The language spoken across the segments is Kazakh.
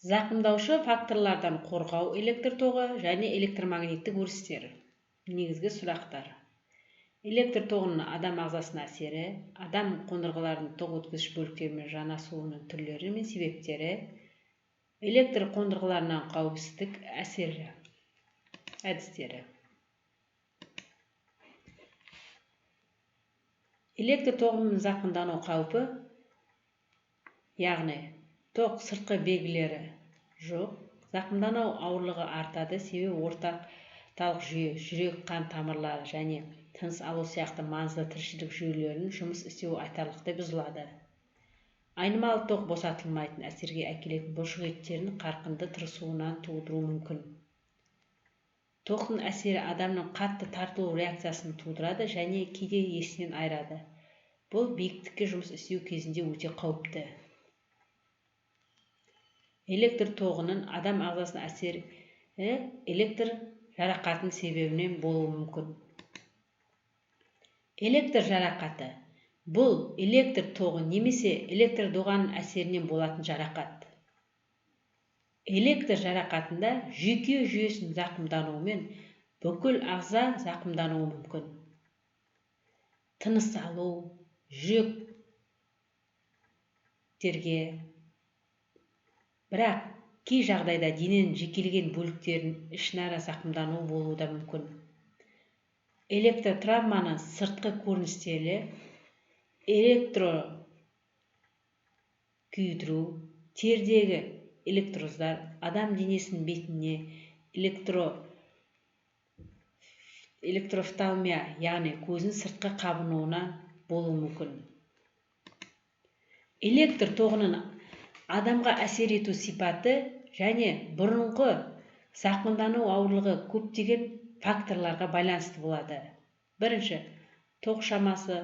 Зақымдаушы факторлардан қорғау электр тоғы және электромагниттік өрістер. Негізгі сұрақтар. Электр тоғының адам ағзасына әсері, адам қондырғыларының тоқ өткізгіш бөліктерімен жанасуының түрлері мен себептері, электр қондырғыларынан қауіпсіздік әсері әдістері. Электр тоғының зақымдану қаупі, яғни тоқ сыртқы белгілері жоқ, зақымдану ауырлығы артады, себебі орталық жүйе, жүрек, қан тамырлары және тыныс алу сияқты маңызды тіршілік жүйелерінің жұмыс істеуі айтарлықтай бұзылады. Айнымалы тоқ босатылмайтын әсерге әкелетін бұлшық еттерінің қарқынды тырысуынан тудыруы мүмкін. Тоқтың әсері адамның қатты тартылу реакциясын тудырады және кейде есінен айырады. Бұл биіктікке жұмыс істеу кезінде өте қауіпті. Электр тоғының адам ағзасына әсері электр жарақатының себебінен болуы мүмкін. Электр жарақаты – бұл электр тоғы немесе электр доғаның әсерінен болатын жарақат. Электр жарақатында жүйке жүйесінің зақымдануымен бүкіл ағза зақымдануы мүмкін. Тыныс алу, жүректерге, бірақ кей жағдайда дененің жекелеген бөліктерінің ішінара зақымдануы болуы да мүмкін. Электротравманың сыртқы көріністері электрокүйдіру, тердегі электроздар, адам денесінің бетіне электрофталмия, яғни көздің сыртқы қабынуына болуы мүмкін. Электр тоғының адамға әсер ету сипаты және бұрынғы зақымдану ауырлығы көптеген факторларға байланысты болады. Бірінші, тоқ шамасы,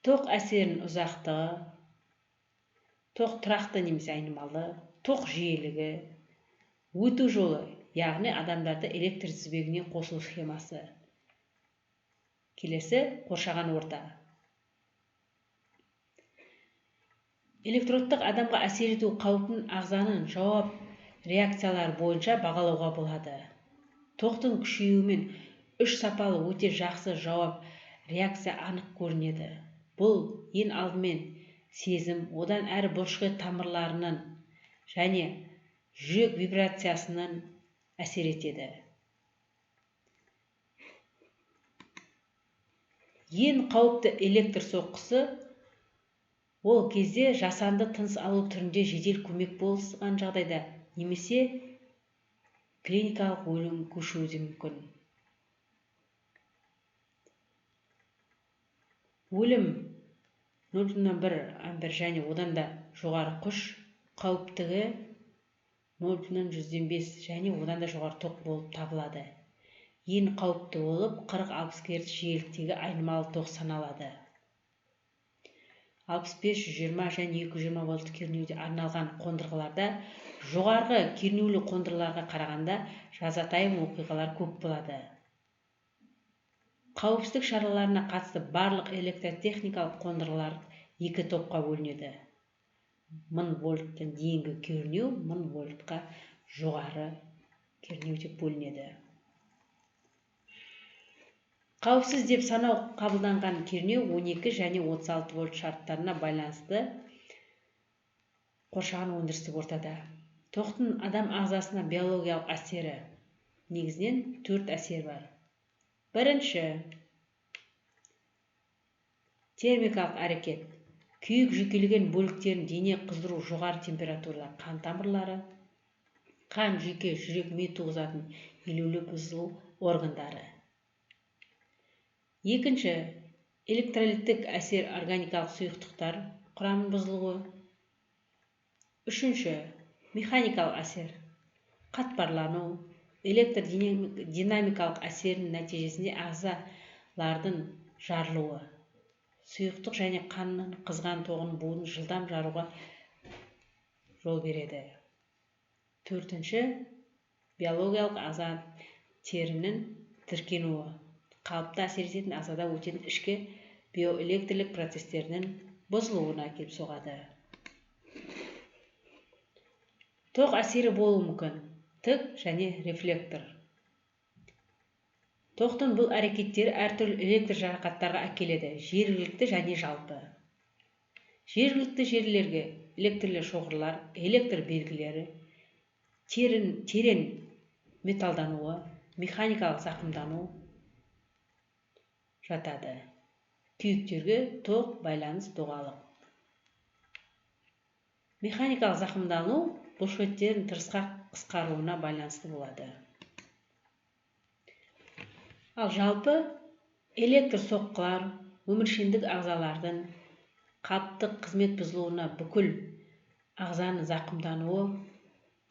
тоқ әсерінің ұзақтығы, тоқ тұрақты немесе айнымалы, тоқ жиілігі, өту жолы, яғни адамдарды электр тізбегіне қосылу схемасы. Келесі, қоршаған орта. Электродтық адамға әсер ету қаупін ағзаның жауап реакциялары бойынша бағалауға болады. Тоқтың күшеюімен үш сапалы өте жақсы жауап реакция анық көрінеді. Бұл ең алдымен сезім, одан әрі бұлшық тамырларының және жүрек вибрациясының әсер етеді. Ең қауіпті электр соққысы ол кезде жасанды тыныс алу түрінде жедел көмек болған жағдайда немесе клиникалық өлім көшуі мүмкін. Өлім 0,1 ампер және одан да жоғары күш қауіптігі 0,105 және одан да жоғары тоқ болып табылады. Ең қауіпті болып 40-60 Гц жиіліктегі айнымалы тоқ саналады. 65, 120 және 220 вольт кернеуде арналған қондырғыларда жоғарғы кернеулі қондырғыларға қарағанда жазатайым оқиғалар көп болады. Қауіпсіздік шараларына қатысты барлық электротехникалық қондырғылар екі топқа бөлінеді. 1000 вольттан дейінгі кернеу 1000 вольтқа жоғары кернеу деп бөлінеді. Қауіпсіз деп санау қабылданған кернеу 12 және 36 вольт шарттарына байланысты қоршаған өндірістік ортада. Тоқтың адам ағзасына биологиялық әсері. Негізінен 4 әсер бар. Бірінші, термикалық әрекет. Күйік жүйкелеген бөліктерін дене қыздыру жоғары температурада қан тамырлары, қан, жүйке, жүрек, ми туғызатын елеулі бұзылу органдары. Екінші, электролиттік әсер органикалық сұйықтықтар құрамының бұзылуы. Үшінші, механикалық әсер, қатпарлану, электр динамикалық әсерінің нәтижесінде ағзалардың жарылуы, сұйықтық және қанның қызған тоғының буын жылдам жаруға жол береді. Төртінші, биологиялық ағза терінің тіркенуі, қалыпты әсер ететін ағзада өтетін ішкі биоэлектрлік процестерінің бұзылуына әкеліп соғады. Тоқ әсері болуы мүмкін, тік және рефлектор. Тоқтың бұл әрекеттері әртүрлі электр жарақаттарға әкеледі, жергілікті және жалпы. Жергілікті жерлерге электрлі шоғырлар, электр белгілері, терең металдануы, механикалық зақымдану жатады. Күйіктерге тоқ байланыс доғалық. Механикалық зақымдану бұлшықеттердің тырысқа қысқаруына байланысты болады. Ал жалпы электр соққылар өміршеңдік ағзалардың қалыптық қызмет бұзылуына бүкіл ағзаның зақымдануы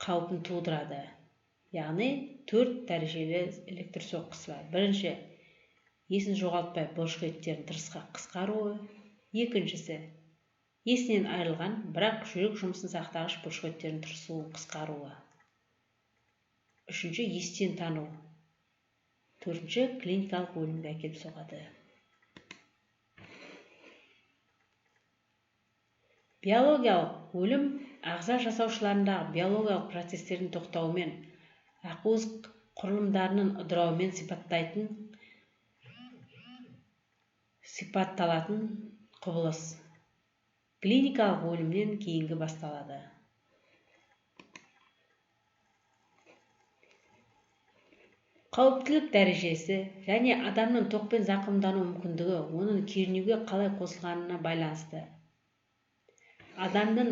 қаупін тудырады. Яғни 4 дәрежелі электр соққысы бар. Бірінші, есін жоғалтпай бұлшықеттердің тырысқа қысқаруы. Екіншісі, есінен айырылған, бірақ жүрек жұмысын сақтағыш бұлшықеттердің тырысуын қысқаруы. Үшінші, естен тану. Төртінші, клиникалық өлімге әкеліп соғады. Биологиялық өлім ағза жасаушыларындағы биологиялық процестердің тоқтауымен, ақуыз құрылымдарының ыдырауымен сипатталатын құбылыс. Клиникалық өлімнен кейінгі басталады. Қауіптілік дәрежесі және адамның тоқпен зақымдану мүмкіндігі оның кернеуге қалай қосылғанына байланысты. Адамның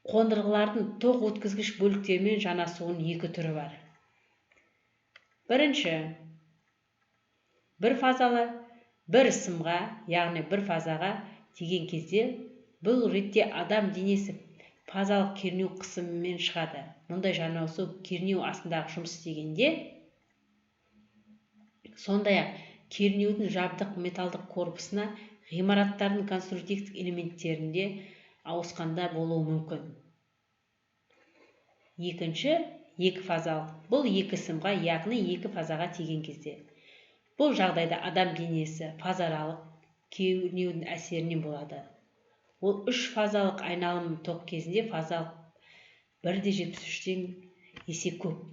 қондырғылардың тоқ өткізгіш бөліктермен жанасуының екі түрі бар. Бірінші, бір фазалы, бір сымға, яғни бір фазаға тиген кезде, бұл ретте адам денесі фазалық кернеу қысымымен шығады. Мұндай жанасу кернеу астындағы жұмыс істегенде, сондай-ақ кернеудің жабдық металдық корпусына ғимараттардың конструктивтік элементтерінде ауысқанда болуы мүмкін. Екінші, екі фазалық. Бұл екі сымға, яғни екі фазаға тиген кезде. Бұл жағдайда адам денесі фазаралық кернеудің әсерінен болады. Ол 3 фазалық айналым тоқ кезінде фазалық 1,73-тен есе көп.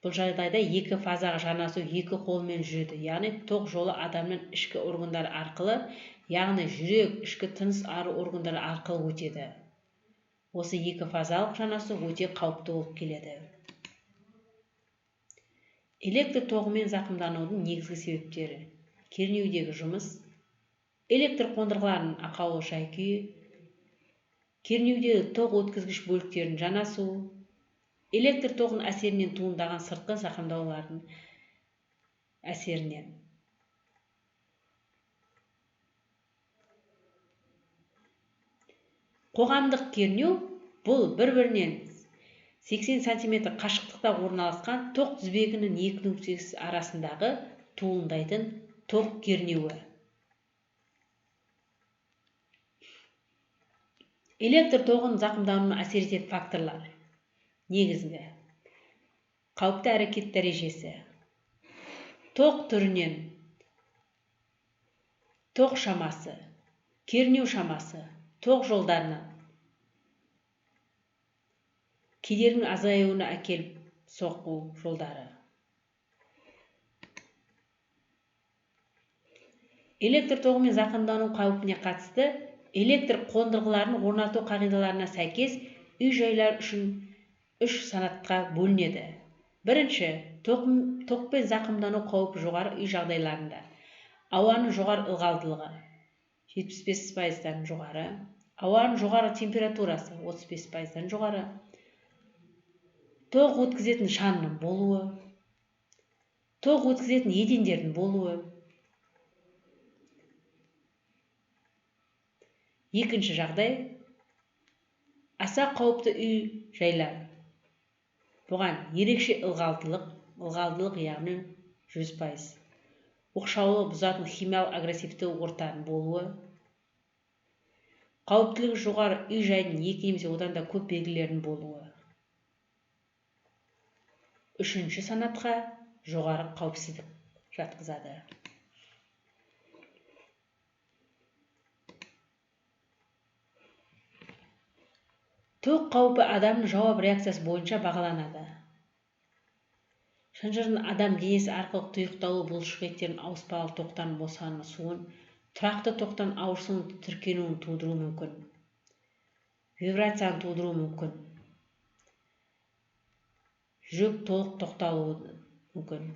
Бұл жағдайда екі фазаға жанасу екі қолмен жүреді, яғни тоқ жолы адамның ішкі органдары арқылы, яғни жүрек, ішкі тыныс алу органдары арқылы өтеді. Осы екі фазалық жанасу өте қауіпті болып келеді. Электр тоғымен зақымданудың негізгі себептері: кернеудегі жұмыс, электр қондырғыларының ақаулы жай-күйі, кернеудегі тоқ өткізгіш бөліктердің жанасуы, электр тоғының әсерінен туындаған сыртқы зақымдаулардың әсерінен. Қоғамдық кернеу бұл бір-бірінен 80 см қашықтықта орналасқан тоқ тізбегінің екі нүктесі арасындағы туындайтын тоқ кернеуі. Электр тоғының зақымдануына әсер ететін факторлар: негізгі қауіпті әрекет дәрежесі, тоқ түрінен, тоқ шамасы, кернеу шамасы, тоқ жолдарынан, кедергінің азаюына әкеліп соққу жолдары. Электр тоғымен зақымдану қауіпіне қатысты электр қондырғыларын орнату қағидаларына сәйкес үй-жайлар үшін 3 санатқа бөлінеді. Бірінші, тоқпен зақымдану қаупі жоғары үй жағдайларында. Ауаның жоғары ылғалдылығы 75%-тан жоғары, ауаның жоғары температурасы 35%-тан жоғары, тоқ өткізетін шамның болуы, тоқ өткізетін едендердің болуы. Екінші жағдай, аса қауіпті үй жайлар. Бұған ерекше ылғалдылық яғни 100%. Оқшаулы бұзатын химиялық агрессивті ортаның болуы. Қауіптілігі жоғары үй жайдың екі немесе одан да көп белгілерінің болуы. Үшінші санатқа жоғары қауіпсіздік жатқызады. тоқ қаупі адамның жауап реакциясы бойынша бағаланады. шынжырдың адам денесі арқылы тұйықталу бұлшықеттердің ауыспалы тоқтан босанысуын, тұрақты тоқтан ауырсуын тіркелуін тудыруы мүмкін. Вибрацияны тудыруы мүмкін. Жүрек толық тоқталуы мүмкін.